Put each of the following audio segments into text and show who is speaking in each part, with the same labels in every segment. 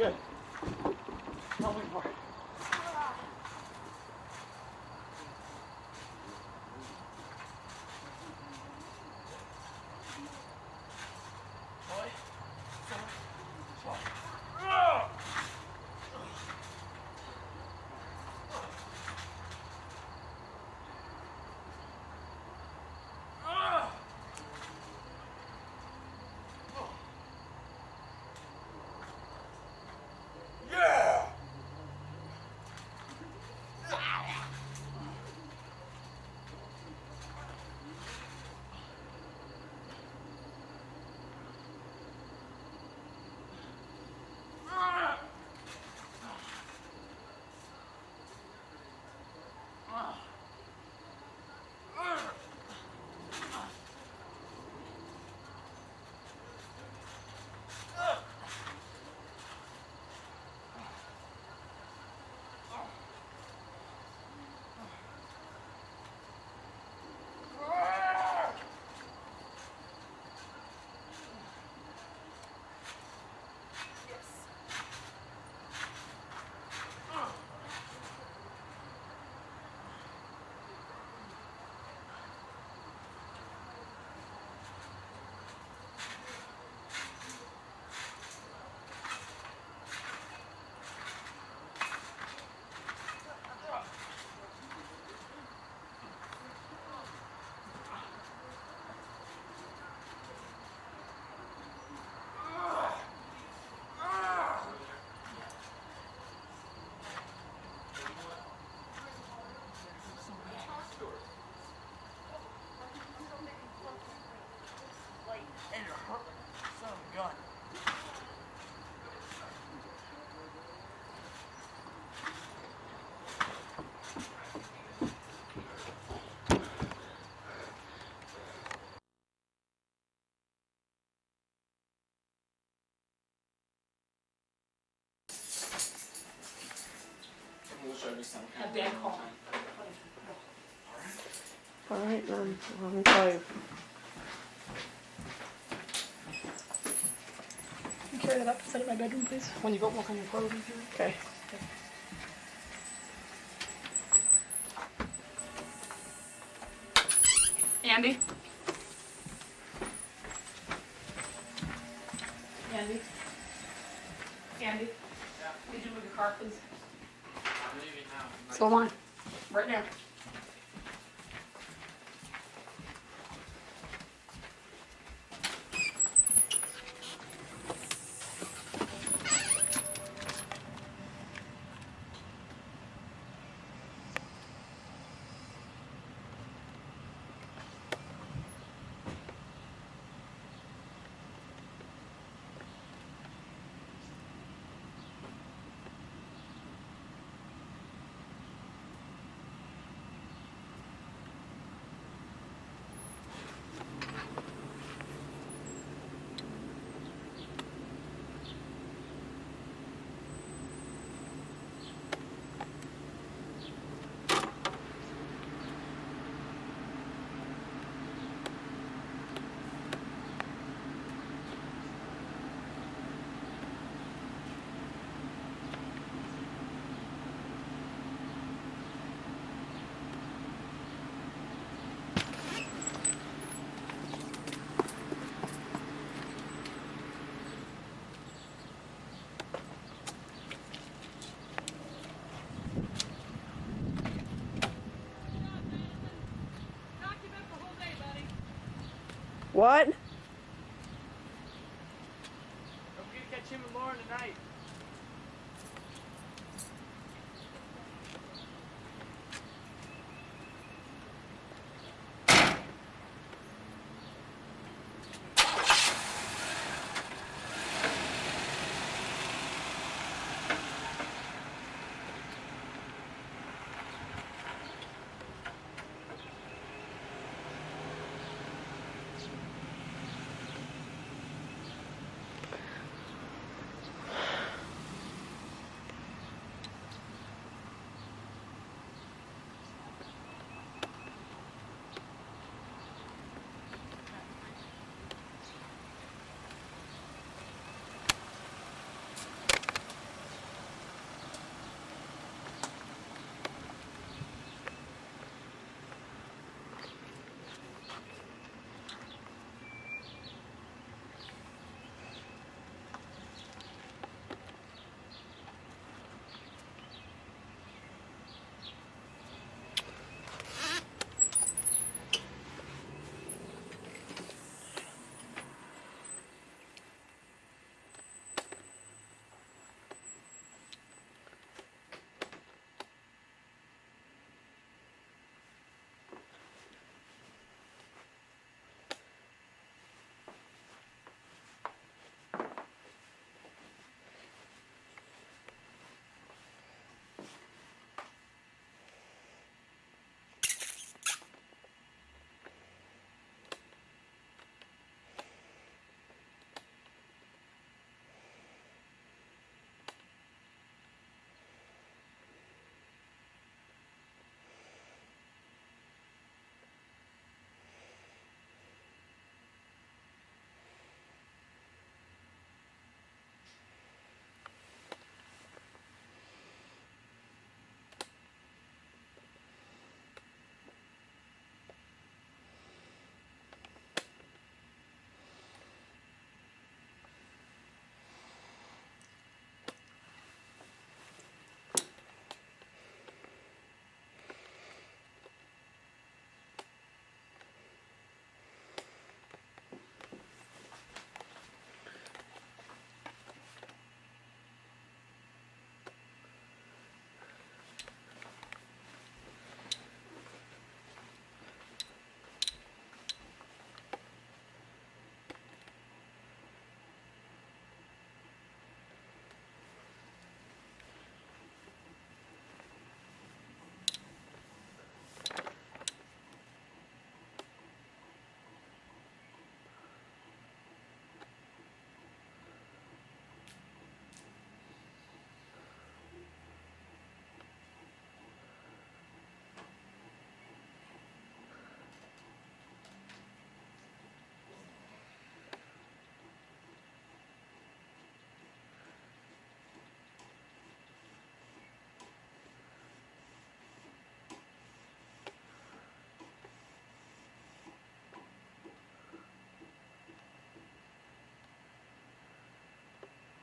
Speaker 1: Good. Don't wait for it.
Speaker 2: Have Dan call.
Speaker 3: Alright then, 11:05.
Speaker 2: Can you carry that up and set it in my bedroom, please? When you go walk on your clothes and through.
Speaker 3: Okay.
Speaker 2: Andy? Andy? Andy? Yeah. Need you to move your car, please?
Speaker 1: I'm leaving now.
Speaker 2: So am I. Right now.
Speaker 3: What?
Speaker 1: Don't forget to catch him and Lauren tonight.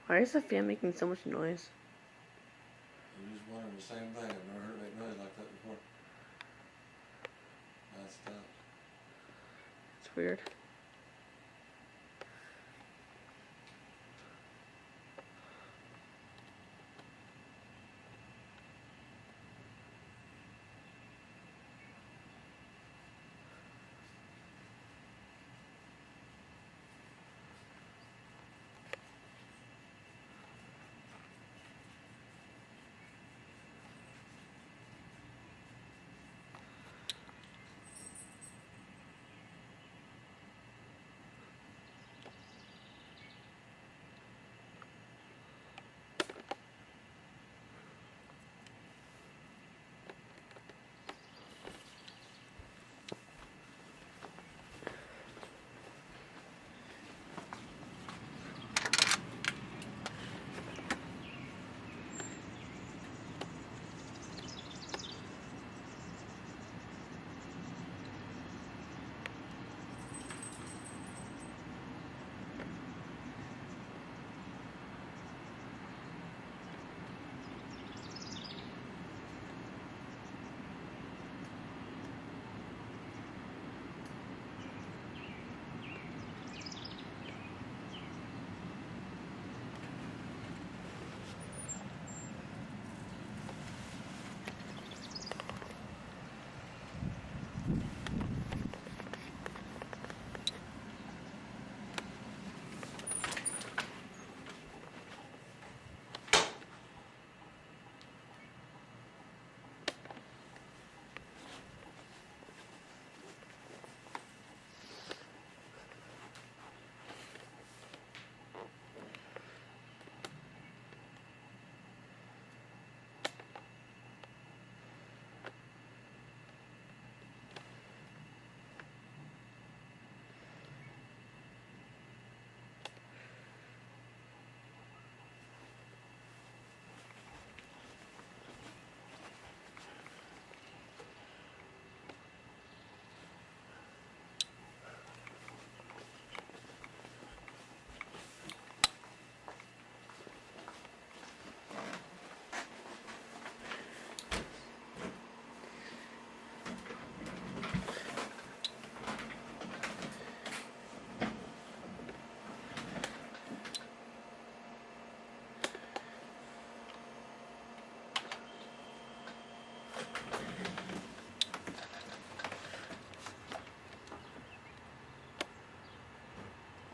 Speaker 3: Why is the fan making so much noise?
Speaker 4: I'm just wondering the same thing. I've never heard it make noise like that before. That's tough.
Speaker 3: It's weird.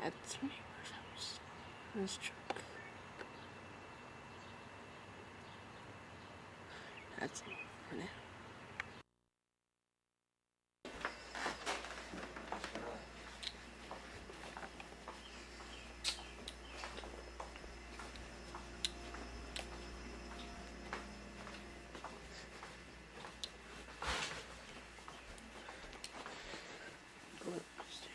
Speaker 3: That's my neighbor's house. His truck. That's it for now. Go upstairs.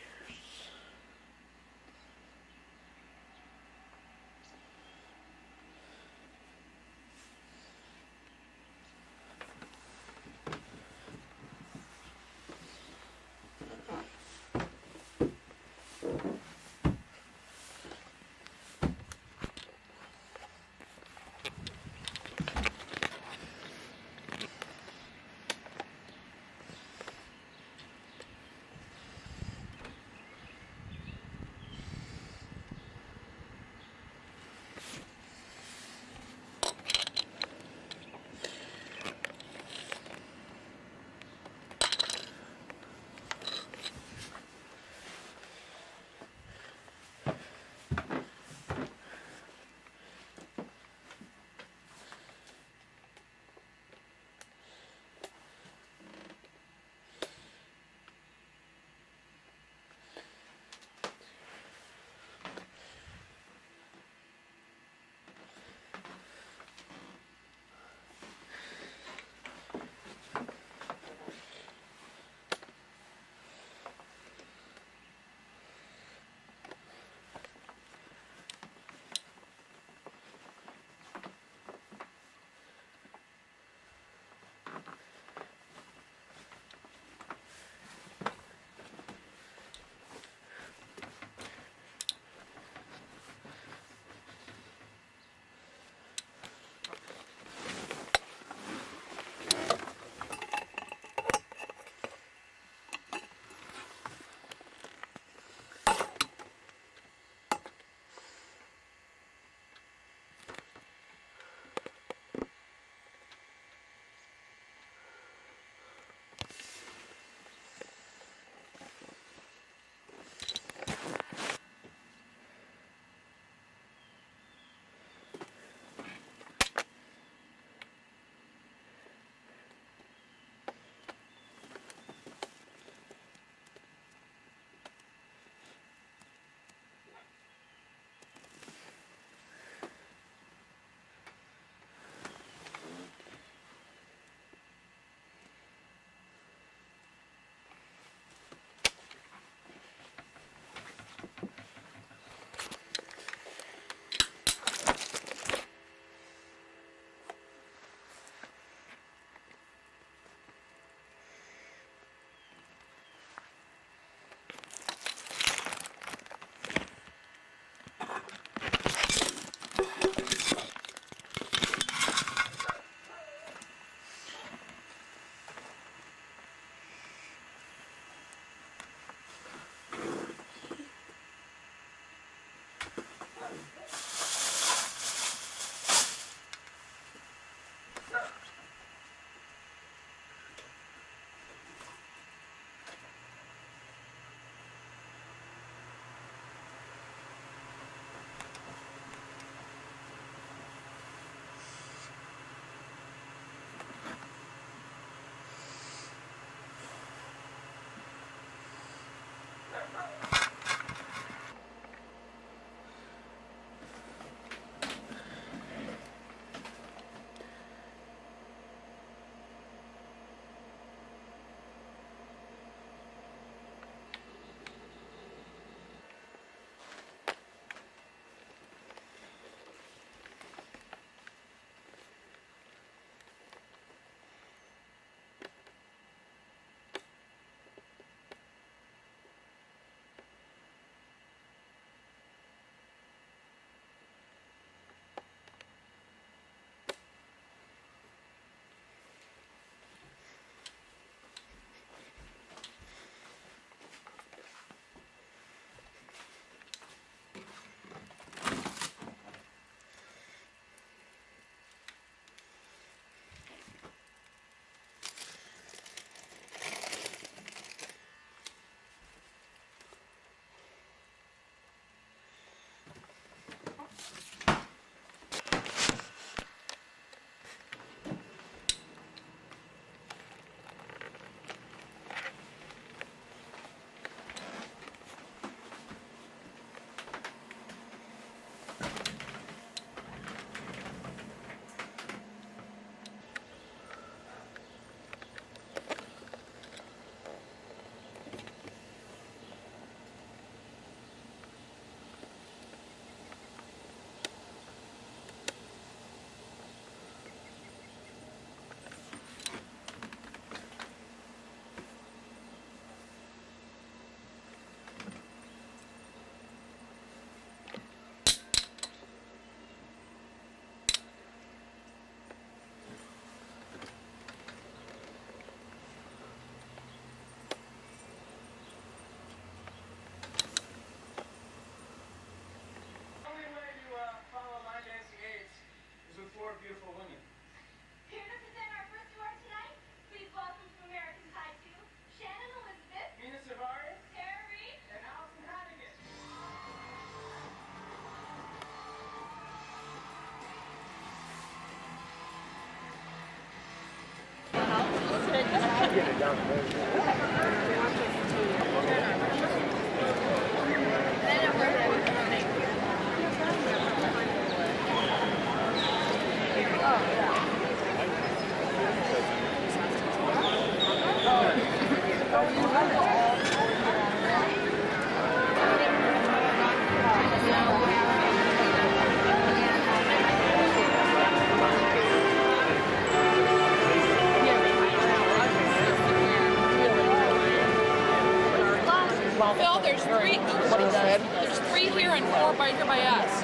Speaker 2: Phil, there's three. There's three here and four by here by us.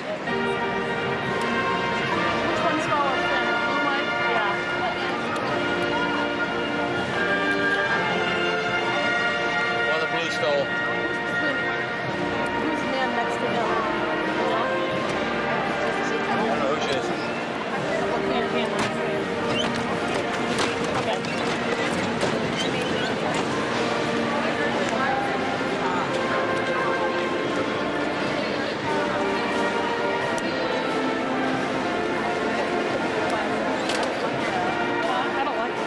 Speaker 5: Which one's smaller? Blue one? Yeah.
Speaker 4: One of the blue stole.
Speaker 5: Who's the man next to him?
Speaker 4: I don't know who she is.
Speaker 5: I don't like it.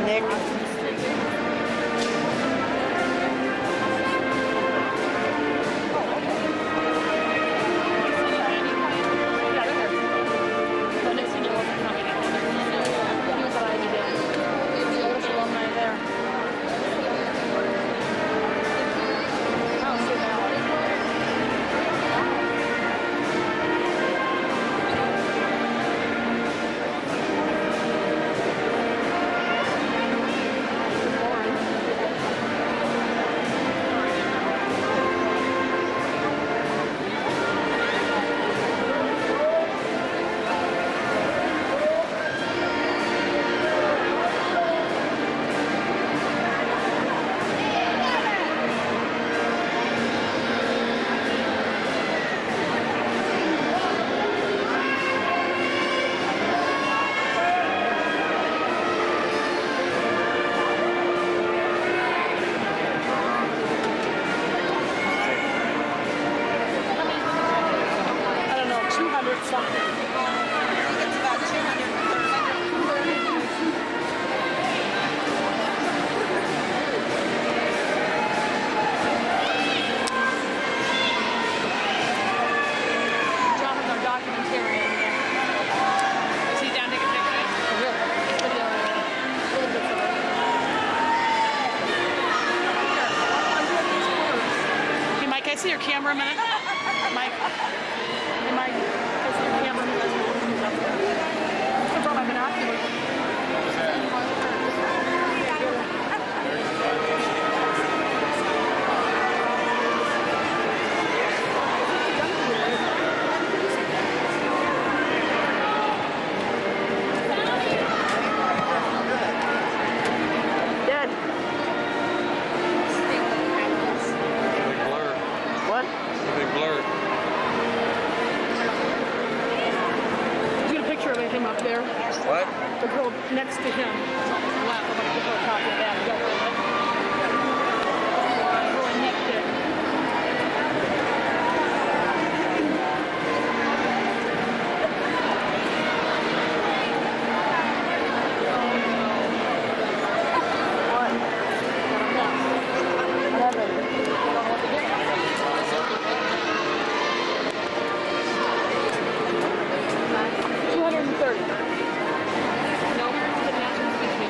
Speaker 5: Nick. I don't know, 200 something.
Speaker 2: It's about 230.
Speaker 5: John was our documentarian.
Speaker 2: Is he down taking pictures?
Speaker 5: Video. Really good for Hey, Mike, can I see your camera a minute? Mike. Hey, Mike, can I see your camera a minute? I brought my binoculars. Dead.
Speaker 4: Big blur.
Speaker 5: What?
Speaker 4: Big blur.
Speaker 5: Get a picture of him up there.
Speaker 4: What?
Speaker 5: The girl next to him. Wow, I'm gonna give her a copy of that. You got it? Really neat pic. What? I haven't. I don't know what to do. 230.
Speaker 2: No, it's the national speech.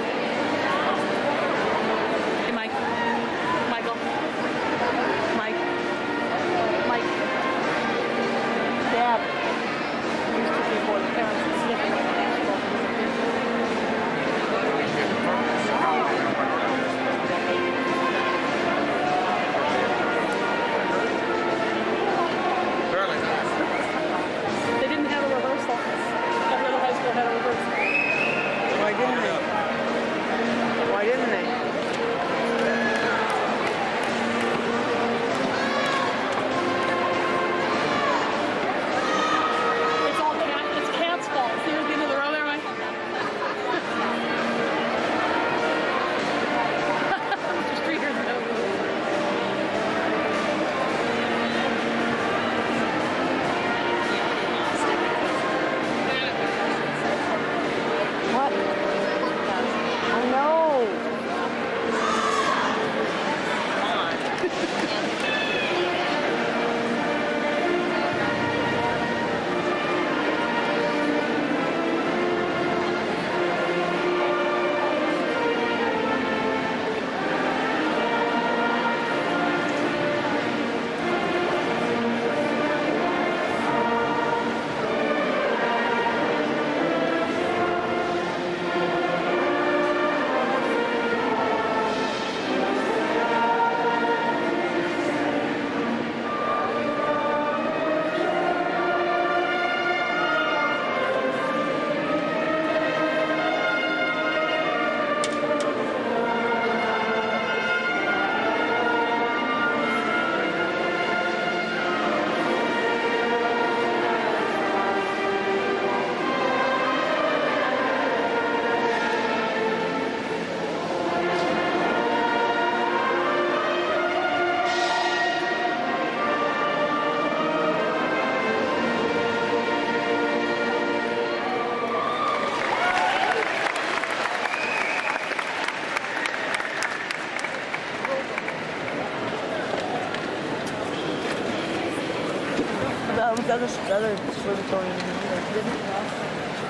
Speaker 5: other observatory in here, didn't he?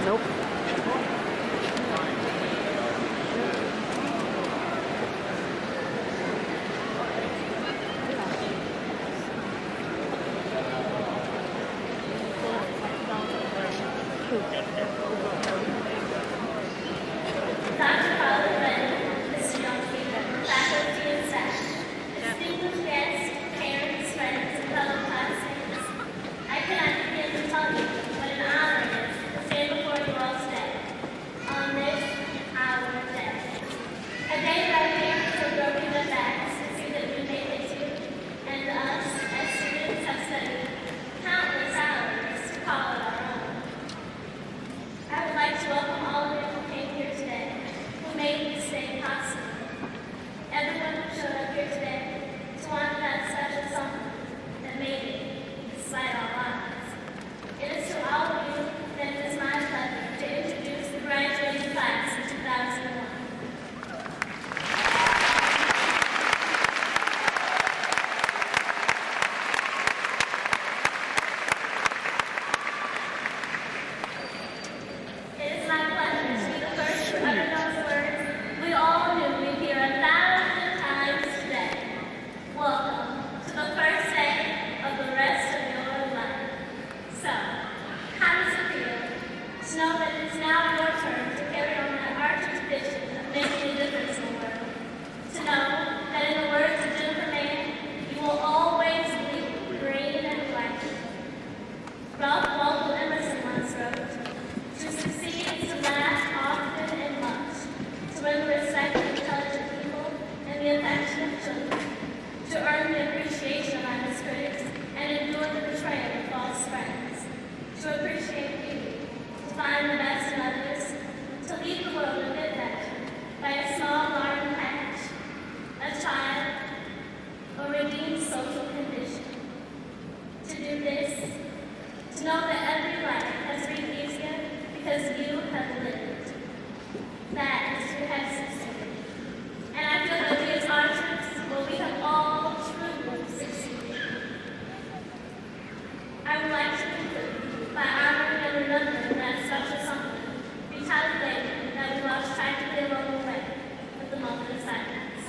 Speaker 5: Nope.
Speaker 6: Dr. Paula Brennan, Mr. Young, faculty and staff, distinguished guests, parents, friends, and fellow classmates, I cannot begin to tell you what an honor it is to stand before you all today, on this our day. A day that our parents are broken the backs to see that we made it to, and us, as students, have studied countless hours to call it our own. I would like to welcome all of you who came here today, who made this day possible. Everyone who showed up here today to honor that special someone that made it, despite all odds. It is to all of you that it is my pleasure to introduce the graduating class of 2001. It is my pleasure to be the first to utter those words we all knew we'd hear 1,000 times today. Welcome to the first day of the rest of your life. So, how does it feel to know that it is now your turn to carry on that arch tradition of making a difference in the world? To know that in the words of Jennifer Mann, you will always bleed green and black. Ralph Waldo Emerson once wrote, "To succeed is to laugh often and much, to win the respect of intelligent people and the affection of children, to earn the appreciation of honest critics and endure the betrayal of false friends, to appreciate beauty, to find the best in others, to lead the world a bit better by a small garden patch, a child, or redeemed social condition. To do this, to know that every life has been easier because you have lived. That is to have succeeded. And I feel that we as archers, well, we have all truly succeeded. I would like to conclude by honoring and remembering that special someone, retired lady that we lost tragically along the way with the moment of silence.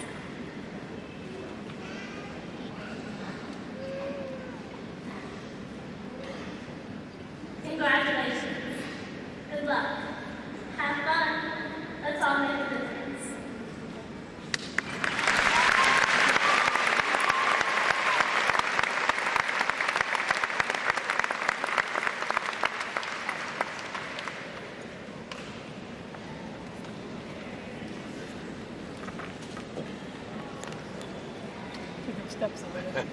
Speaker 6: Congratulations. Good luck. Have fun. Let's all make a difference.
Speaker 5: Steps over there.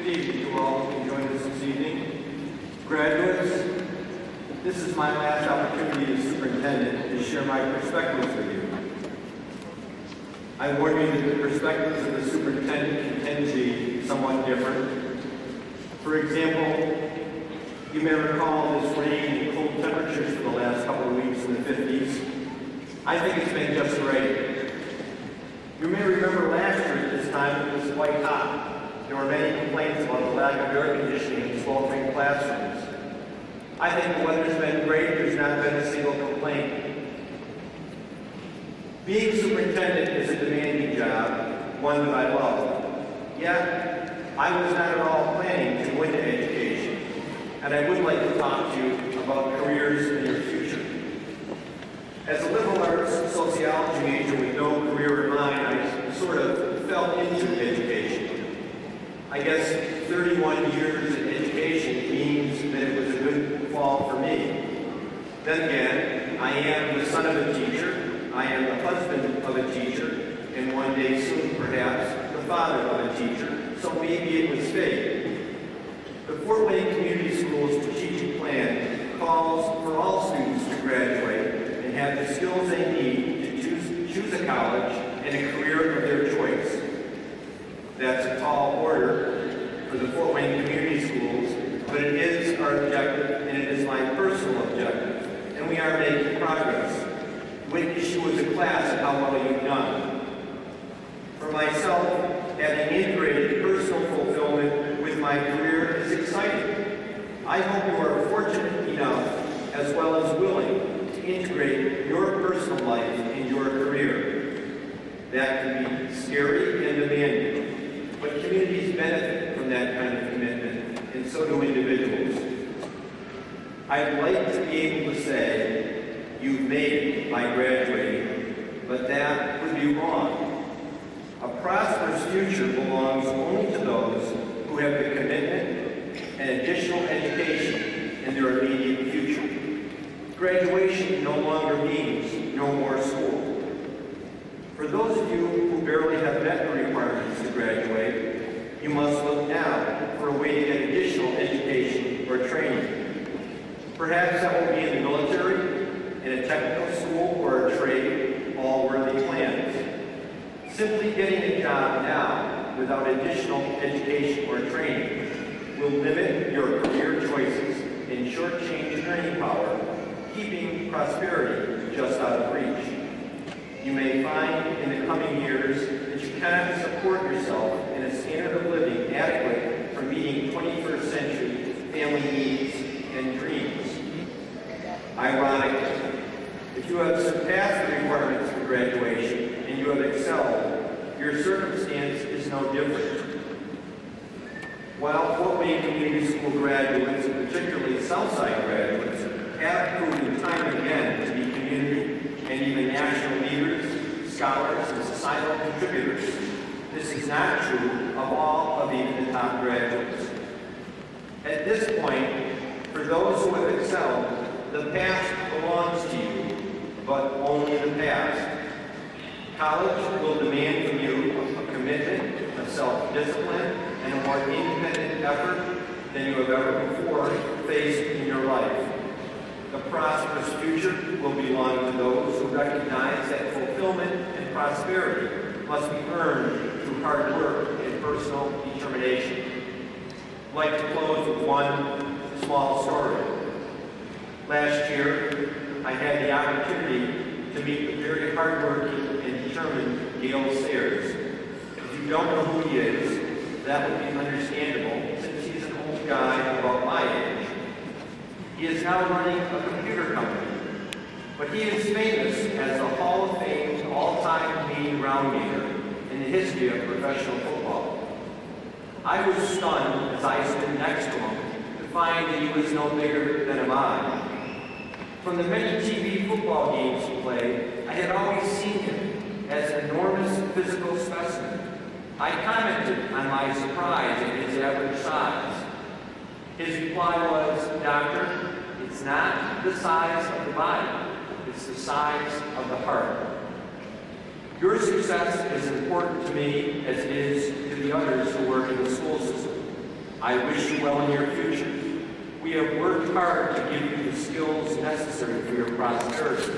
Speaker 7: Good evening to all who joined us this evening. Graduates, this is my last opportunity as superintendent to share my perspectives with you. I warn you that the perspectives of the superintendent can tend to be somewhat different. For example, you may recall this rain and cold temperatures for the last couple of weeks in the 50s. I think it's been just great. You may remember last year at this time it was quite hot. There were many complaints about the lack of air conditioning in sweltering classrooms. I think the weather's been great. There's not been a single complaint. Being superintendent is a demanding job, one that I love. Yet, I was not at all planning to go into education, and I would like to talk to you about careers in your future. As a liberal arts sociology major with no career in mind, I sort of fell into education. I guess 31 years in education means that it was a good fall for me. Then again, I am the son of a teacher, I am the husband of a teacher, and one day soon, perhaps, the father of a teacher, so maybe it was fate. The Fort Wayne Community Schools strategic plan calls for all students to graduate and have the skills they need to choose a college and a career of their choice. That's a tall order for the Fort Wayne Community Schools, but it is our objective and it is my personal objective, and we are making progress. Witness you as a class of how well you've done. For myself, having integrated personal fulfillment with my career is exciting. I hope you are fortunate enough, as well as willing, to integrate your personal life in your career. That can be scary and demanding, but communities benefit from that kind of commitment, and so do individuals. I'd like to be able to say, you've made it by graduating, but that would be wrong. A prosperous future belongs only to those who have the commitment and additional education in their immediate future. Graduation no longer means no more school. For those of you who barely have met the requirements to graduate, you must look now for a way to get additional education or training. Perhaps that will be in the military, in a technical school, or a trade, all worthy plans. Simply getting a job now without additional education or training will limit your career choices and shortchange earning power, keeping prosperity just out of reach. You may find in the coming years that you cannot support yourself in a standard of living adequate for meeting 21st century family needs and dreams. Ironically, if you have surpassed the requirements for graduation and you have excelled, your circumstance is no different. While Fort Wayne Community School graduates, and particularly Southside graduates, have proven time and again to be community and even national leaders, scholars, and societal contributors, this is not true of all of even the top graduates. At this point, for those who have excelled, the past belongs to you, but only the past. College will demand from you a commitment, a self-discipline, and a more independent effort than you have ever before faced in your life. The prosperous future will belong to those who recognize that fulfillment and prosperity must be earned through hard work and personal determination. I'd like to close with one small story. Last year, I had the opportunity to meet the very hardworking and determined Gail Sayers. If you don't know who he is, that would be understandable since he's an old guy about my age. He is now running a computer company, but he is famous as the Hall of Fame all-time leading ground gainer in the history of professional football. I was stunned as I stood next to him to find that he was no bigger than a mine. From the many TV football games he played, I had always seen him as an enormous physical specimen. I commented on my surprise at his average size. His reply was, "Doctor, it's not the size of the body, it's the size of the heart." Your success is important to me as it is to the others who work in the school system. I wish you well in your future. We have worked hard to give you the skills necessary for your prosperity.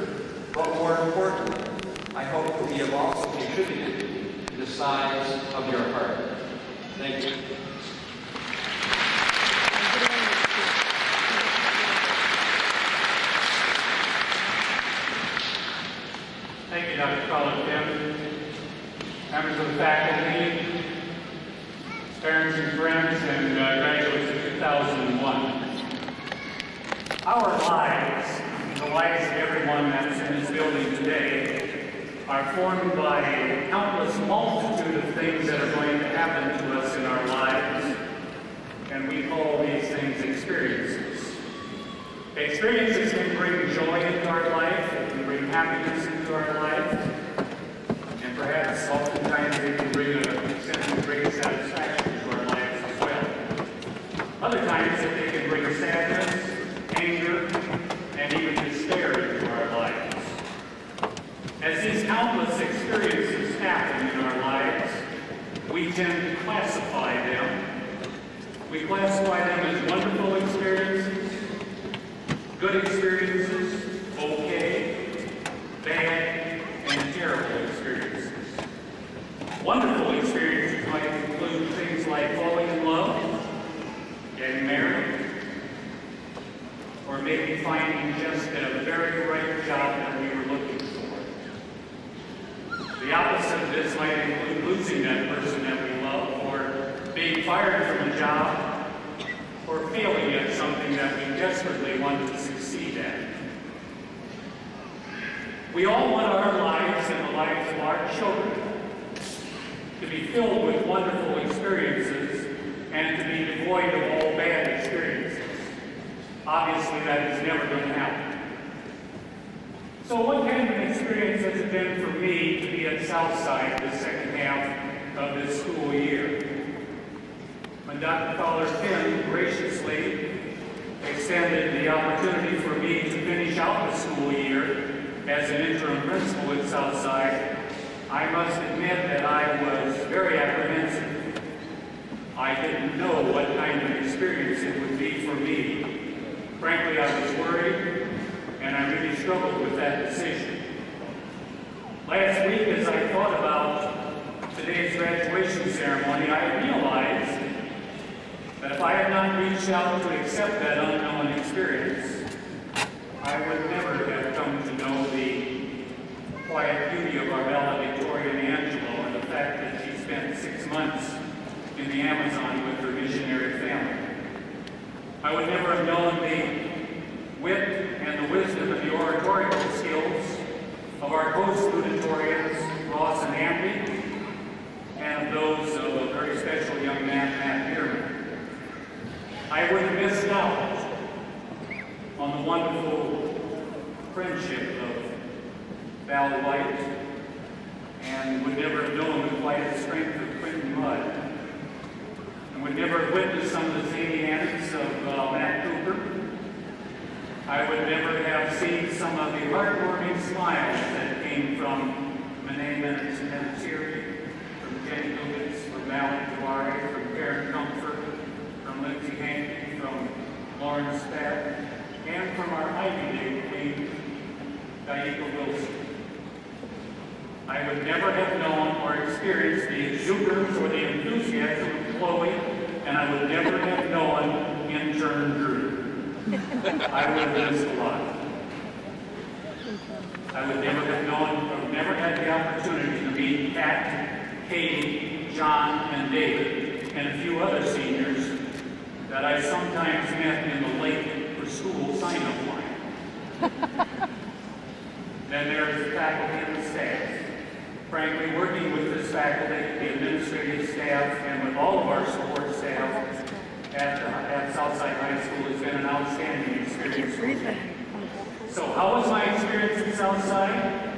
Speaker 7: But more importantly, I hope that we have also contributed to the size of your heart. Thank you.
Speaker 8: Thank you, Dr. Collins-Kim. Members of the faculty, parents and friends, and graduates of 2001. Our lives, the lives of everyone that's in this building today, are formed by a countless multitude of things that are going to happen to us in our lives, and we call these things experiences. Experiences can bring joy into our life, they can bring happiness into our life, and perhaps oftentimes they can bring a sense of great satisfaction to our lives as well. Other times that they can bring sadness, anger, and even despair into our lives. As these countless experiences happen in our lives, we tend to classify them. We classify them as wonderful experiences, good experiences, okay, bad, and terrible experiences. Wonderful experiences might include things like falling in love, getting married, or maybe finding just a very right job that we were looking for. The opposite of this might include losing that person that we love, or being fired from a job, or failing at something that we desperately want to succeed at. We all want our lives and the lives of our children to be filled with wonderful experiences and to be devoid of all bad experiences. Obviously, that is never going to happen. So what kind of an experience has it been for me to be at Southside the second half of this school year? When Dr. Collins-Kim graciously extended the opportunity for me to finish out the school year as an interim principal at Southside, I must admit that I was very apprehensive. I didn't know what kind of experience it would be for me. Frankly, I was worried, and I really struggled with that decision. Last week, as I thought about today's graduation ceremony, I realized that if I had not reached out to accept that unknown experience, I would never have come to know the quiet beauty of our valedictorian Angelo and the fact that she spent 6 months in the Amazon with her missionary family. I would never have known the wit and the wisdom and the oratorical skills of our co-studentatorians, Ross and Andy, and those of a very special young man, Matt Bierman. I would have missed out on the wonderful friendship of Val White, and would never have known the quiet strength of Quentin Mudd, and would never have witnessed some of the zany antics of Matt Cooper. I would never have seen some of the heartwarming smiles that came from Renee Menatiri, from Jenny Lucas, from Alan Dewari, from Karen Comfort, from Lindsay Hankey, from Lauren Spatt, and from our Ivy League queen, Diana Wilson. I would never have known or experienced the exuberance or the enthusiasm of Chloe, and I would never have known intern Drew. I would have missed a lot. I would never have known or never had the opportunity to meet Pat, Katie, John, and David, and a few other seniors that I sometimes met in the late for school sign-up line. Then there's the faculty and the staff. Frankly, working with this faculty, the administrative staff, and with all of our support staff at Southside High School has been an outstanding experience for me. So how was my experience at Southside?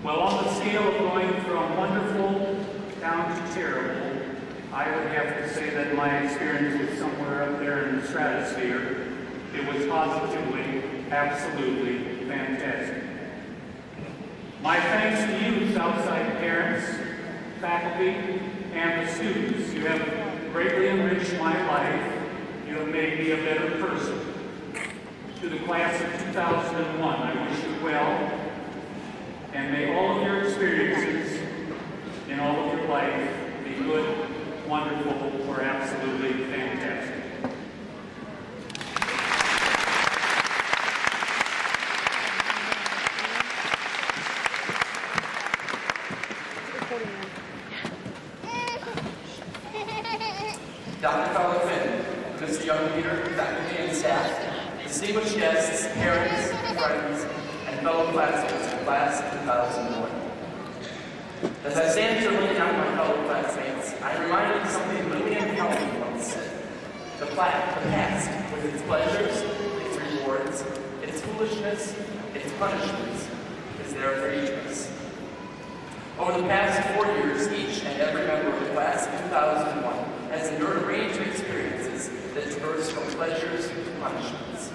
Speaker 8: Well, on the scale of going from wonderful down to terrible, I would have to say that my experience was somewhere up there in the stratosphere. It was positively, absolutely fantastic. My thanks to you, Southside parents, faculty, and the students. You have greatly enriched my life. You have made me a better person. To the class of 2001, I wish you well, and may all of your experiences in all of your life be good, wonderful, or absolutely fantastic.
Speaker 9: Dr. Trampoline, Mr. Young Peter, faculty and staff, distinguished guests, parents, friends, and fellow classmates of class of 2001. As I stand here looking out my fellow classmates, I'm reminded of something Lillian Helen once said. The past, with its pleasures, its rewards, its foolishness, its punishments, is there for each of us. Over the past 4 years, each and every member of the class of 2001 has endured a range of experiences that diverge from pleasures to punishments.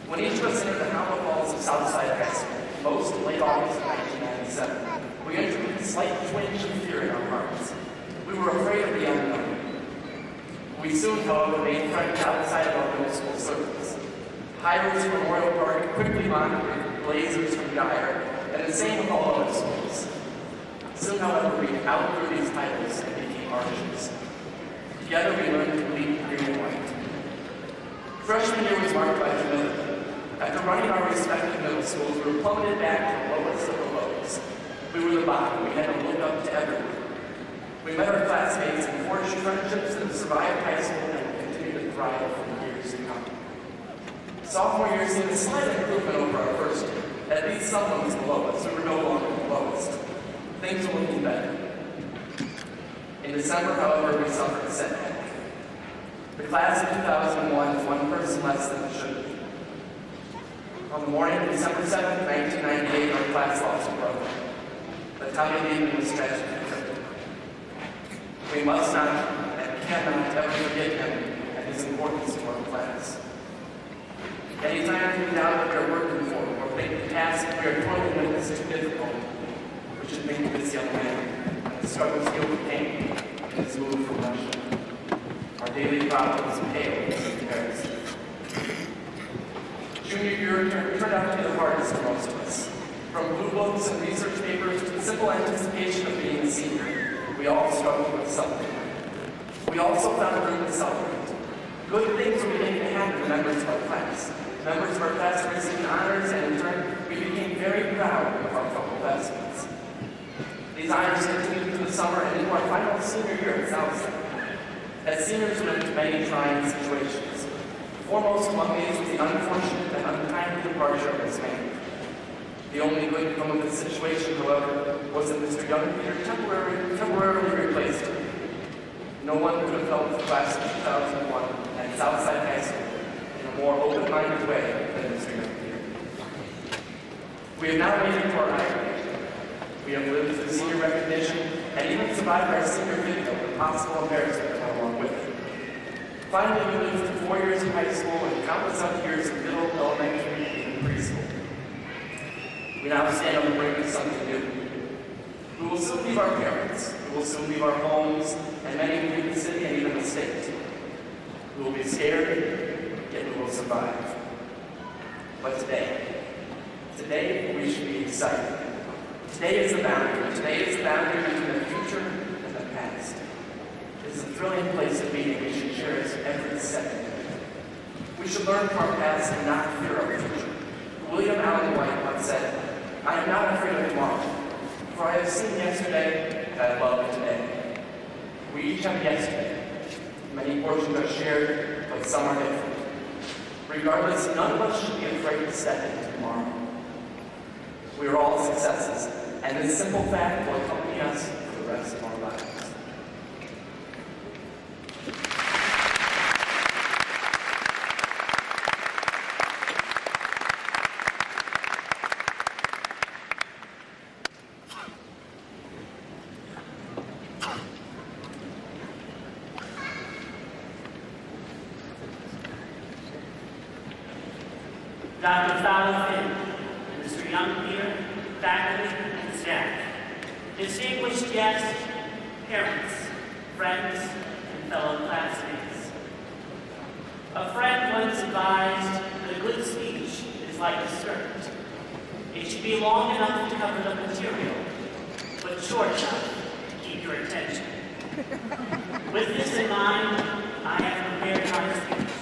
Speaker 9: When each of us entered the Hamlet Halls of Southside High School, most in late August of 1997, we entered with a slight twinge of fear in our hearts. We were afraid of the unknown. We soon, however, made friends outside of our middle school circles. Hires from Memorial Park quickly monitored Blazers from Dyer, and the same with all other schools. Soon, however, we outgrew these titles and became archers. Together, we learned to bleed green and white. Freshman year was marked by humility. After running our respective middle schools, we were plummeted back to the lowest of the lows. We were the bottom. We had to look up to everyone. We met our classmates and forged friendships that survived high school and continued to thrive for years to come. Sophomore year seemed a slight improvement over our first year. At least someone was below us. We were no longer the lowest. Things were looking better. In December, however, we suffered a setback. The class of 2001 is one person less than it should be. On the morning of December 7th, 1998, our class lost a brother. But Tommy Levy was tragically killed. We must not and cannot ever forget him and his importance to our class. Anytime we doubt what we are working for or think the task we are toiling with is too difficult, we should think of this young man and the struggles he overcame in his move from Russia. Our daily problems pale in comparison. Junior year turned out to be the hardest for most of us. From blue books and research papers to the simple anticipation of being a senior, we all struggled with something. We also found room to celebrate. Good things were beginning to happen to members of our class. Members of our class received honors, and in turn, we became very proud of our fellow classmates. These honors continued through the summer and into our final senior year at Southside. As seniors, we went through many trying situations. Foremost among these was the unfortunate and untimely departure of Miss Manning. The only good to come of this situation, however, was that Mr. Young Peter temporarily replaced her. No one could have helped the class of 2001 at Southside High School in a more open-minded way than Mr. Young Peter. We have now made it to our irony. We have lived through senior recognition and even survived our senior video with the possible embarrassment that went along with it. Finally, we lived through 4 years of high school and countless other years of middle, elementary, and preschool. We now stand on the brink of something new. We will soon leave our parents. We will soon leave our homes, and many will leave the city and even the state. We will be scared, yet we will survive. But today we should be excited. Today is the boundary. Today is the boundary between the future and the past. It is a thrilling place to be, and we should cherish every second. We should learn from our past and not fear our future. William Allen White once said, "I am not afraid of tomorrow, for I have seen yesterday and I love today." We each have yesterday. Many portions are shared, but some are different. Regardless, none of us should be afraid to step into tomorrow. We are all successes, and this simple fact will accompany us for the rest of our lives.
Speaker 10: Dr. Fowler Finn, Mr. Young Peter, faculty and staff, distinguished guests, parents, friends, and and fellow classmates. A friend once advised that a good speech is like a skirt. It should be long enough to cover the material, but short enough to keep your attention. With this in mind, I have prepared my speech.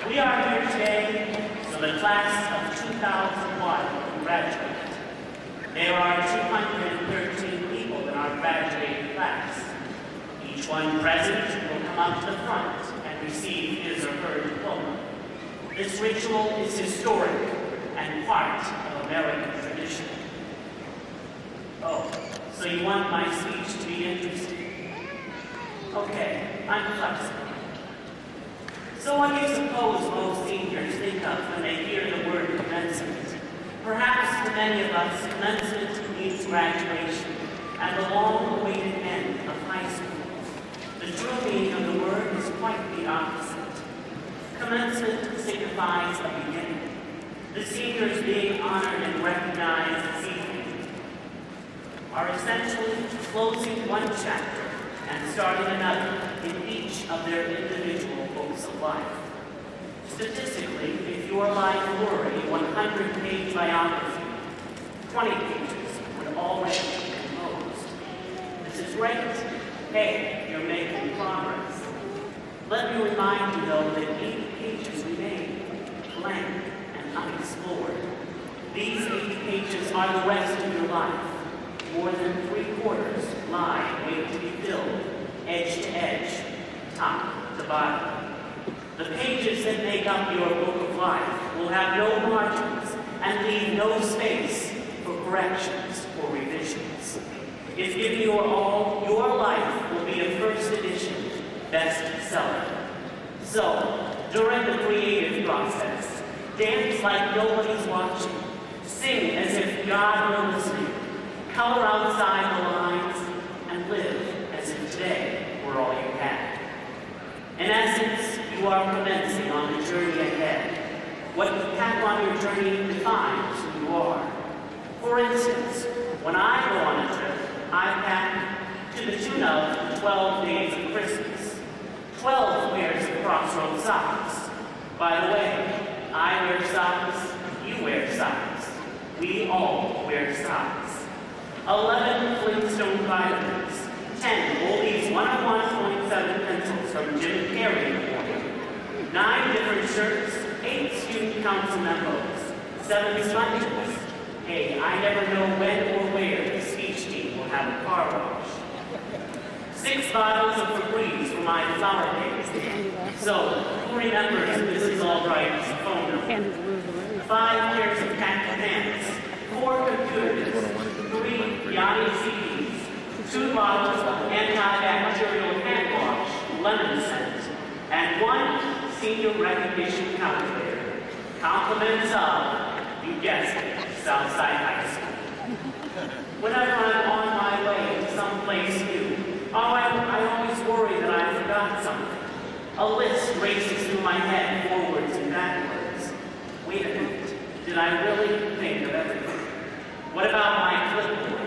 Speaker 10: We are here today so the class of 2001 will graduate. There are 213 people in our graduating class. Each one present will come up to the front and receive his or her diploma. This ritual is historic and part of American tradition. Oh, so you want my speech to be interesting? Okay, I'm flexible. So what do you suppose most seniors think of when they hear the word commencement? Perhaps for many of us, commencement means graduation and the long-awaited end of high school. The true meaning of the word is quite the opposite. Commencement signifies a beginning. The seniors being honored and recognized this evening are essentially closing one chapter and starting another in each of their individual books of life. Statistically, if your life were a 100-page biography, 20 pages would already be composed. This is great. Hey, you're making progress. Let me remind you, though, that 80 pages remain blank and unexplored. These 80 pages are the rest of your life. More than 3/4 lie waiting to be filled, edge to edge, top to bottom. The pages that make up your book of life will have no margins and leave no space for corrections or revisions. If given your all, your life will be a first edition bestseller. So, during the creative process, dance like nobody's watching. Sing as if God were listening. Color outside the lines and live as if today were all you had. In essence, you are commencing on the journey ahead. What you pack on your journey defines who you are. For instance, when I go on a trip, I pack to the tune of 12 days of Christmas, 12 pairs of crossroad socks. By the way, I wear socks, you wear socks. We all wear socks. 11 Flintstone vitamins, 10 Oldies 101.7 pencils from Jim Carrey, 9 different shirts, 8 student council memos, 7 sponges. Hey, I never know when or where the speech team will have a car wash. 6 bottles of Febreze for my flower days. So, who remembers Mrs. Albright's phone number? 5 pairs of khaki pants, 4 computers, 3 Yanni CDs, 2 bottles of antibacterial hand wash, lemon scent, and 1 senior recognition calculator. Compliments of, you guessed it, Southside High School. Whenever I'm on my way to someplace new, I always worry that I forgot something. A list races through my head forwards and backwards. Wait a minute, did I really think of everything? What about my clipboard?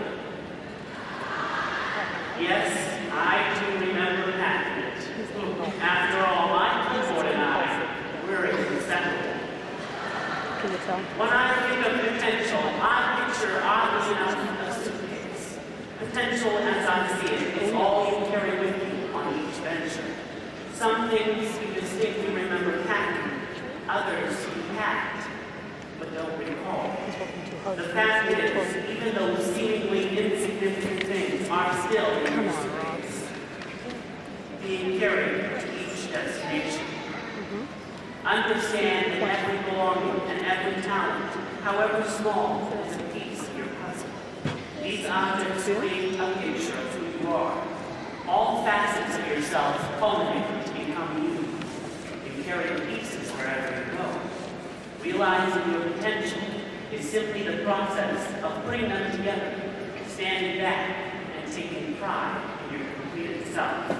Speaker 10: Yes, I do remember packing it. After all, my clipboard and I, we're inseparable.
Speaker 5: Can you tell?
Speaker 10: When I think of potential, I picture oddly enough a suitcase. Potential, as I see it, is all you carry with you on each venture. Some things you distinctly remember packing, others you packed, but don't recall. The fact is, even those seemingly insignificant things are still in your suitcase, being carried to each destination. Understand that every belonging and every talent, however small, is a piece of your puzzle. These objects create a picture of who you are. All facets of yourself culminate to become you. You carry the pieces wherever you go. Realizing your potential is simply the process of putting them together, standing back, and taking pride in your completed self.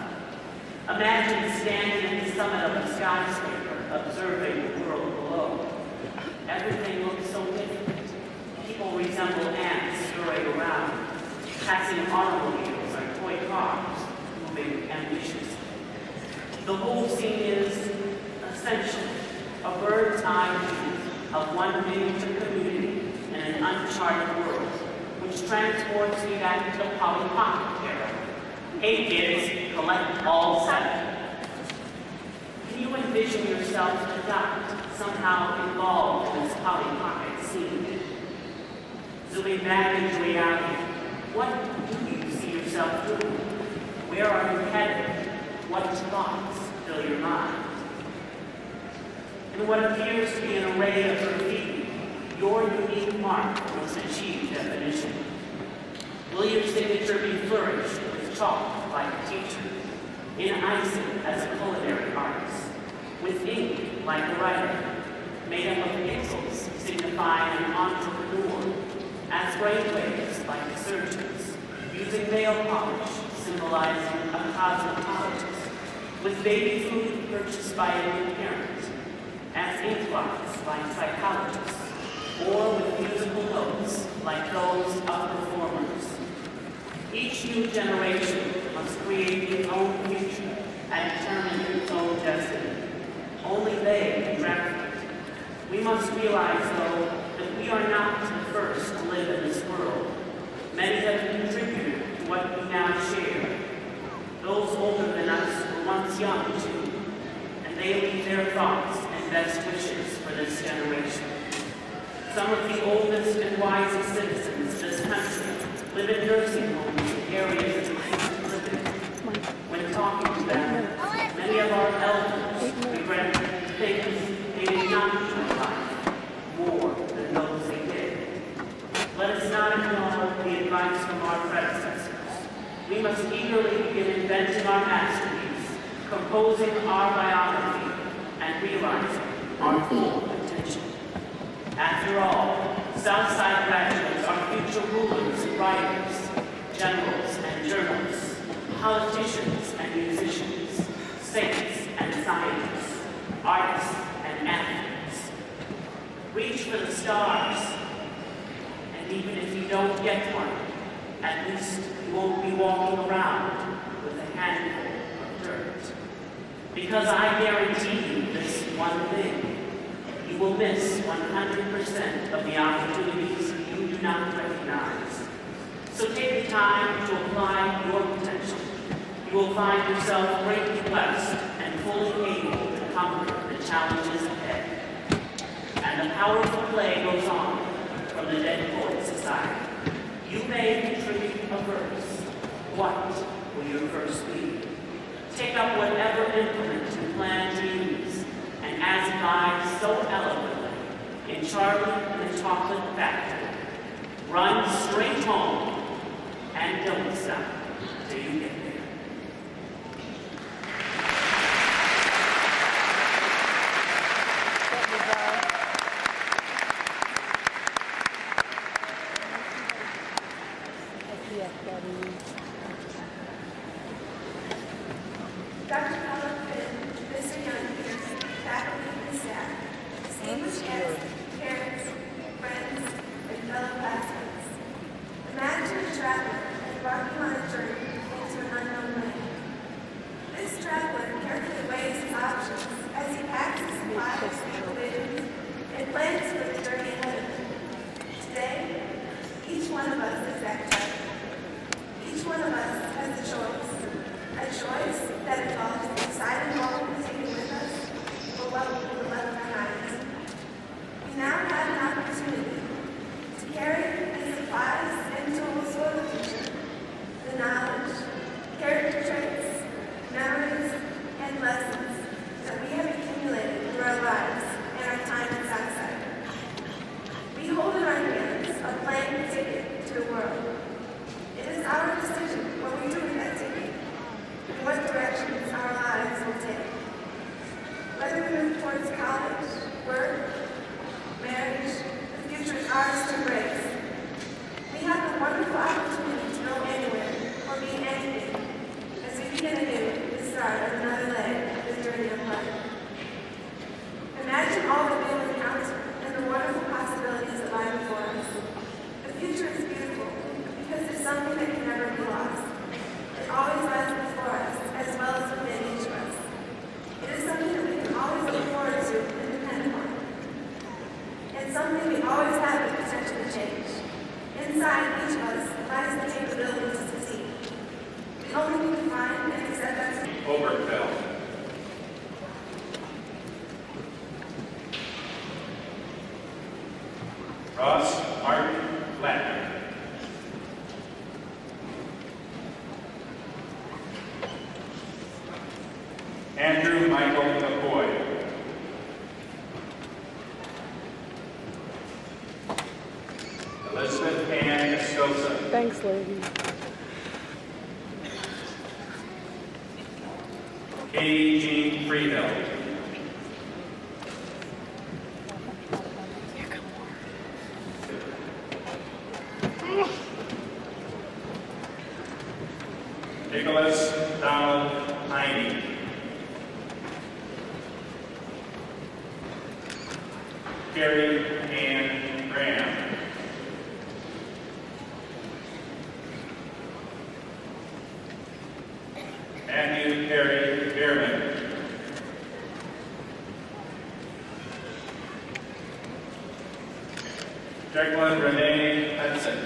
Speaker 10: Imagine standing at the summit of a skyscraper, observing the world below. Everything looks so different. People resemble ants scurrying around, passing automobiles or cars, moving ambitiously. The whole scene is essentially a bird's eye view of one miniature community in an uncharted world, which transports me back to the Polly Pocket era. Hey kids, collect all 7. Can you envision yourself as a dot, somehow involved in this Polly Pocket scene? Zooming back into reality, what do you see yourself doing? Where are you headed? What thoughts fill your mind? In what appears to be an array of graffiti, your unique mark must achieve definition. Will your signature be flourished with chalk like a teacher, in icing as a culinary artist, with ink like a writer, made up of pixels signifying an entrepreneur, as brainwaves like surgeons, using nail polish symbolizing a cosmetologist, with baby food purchased by a new parent, as ink blots like psychologists, or with musical notes like those of performers. Each new generation must create its own future and determine its own destiny. Only they can draft it. We must realize, though, that we are not the first to live in this world. Many have contributed to what we now share. Those older than us were once young, too, and they leave their thoughts and best wishes for this generation. Some of the oldest and wisest citizens of this country live in nursing homes in areas of assisted living. When talking to them, many of our elders regret things they did not do in life more than those they did. Let us not ignore the advice from our predecessors. We must eagerly begin inventing our masterpiece, composing our biography, and realizing our full potential. After all, Southside graduates are future rulers and writers, generals and journalists, politicians and musicians, saints and scientists, artists and athletes. Reach for the stars, and even if you don't get one, at least you won't be walking around with a handful of dirt. Because I guarantee you this one thing: you will miss 100% of the opportunities you do not recognize. So take the time to apply your potential. You will find yourself greatly blessed and fully able to conquer the challenges ahead. And the powerful play goes on from the Dead Poets Society. You may contribute a verse. What will your verse be? Take up whatever implement you plan to use, and as guides so eloquently in Charlie and the Chocolate Factory, run straight home and don't stop till you get there.
Speaker 11: Dr. Paula Finn, Mr. Young, faculty and staff, distinguished guests, parents, friends, and fellow classmates. Imagine a traveler embarking on a journey into an unknown land. This traveler carefully weighs his options as he packs his supplies and provisions and plans for the journey ahead of him. Today, each one of us is that traveler. Each one of us has a choice that involves deciding what we take with us or what we will left behind. We now have an opportunity to carry the supplies and tools for the future, the knowledge, character traits, memories, and lessons that we have accumulated through our lives and our time at Southside. We hold in our hands a blank ticket to the world. It is our decision what we do with that ticket and what directions our lives inside each of us lies the capability to succeed. We only need to find and accept that.
Speaker 8: Oberfeld. Ross Martin Blattner. Andrew Michael McCoy. Elizabeth Ann Escosa.
Speaker 5: Thanks, lady.
Speaker 8: Katie Jean Freehill. Nicholas Donald Heine. Carrie Ann Graham. Matthew Perry Bierman. Jacqueline Renee Hudson.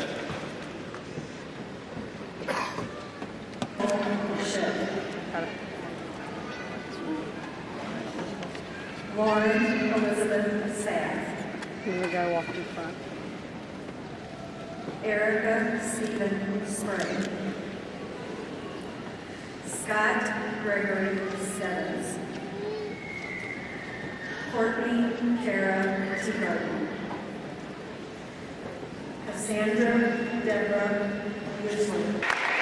Speaker 11: Lauren Elizabeth Sass.
Speaker 5: Here we go, walk in front.
Speaker 11: Erica Stephen Spring. Scott Gregory Stebbins. Courtney Kara Tigarden. Cassandra Deborah Wislam.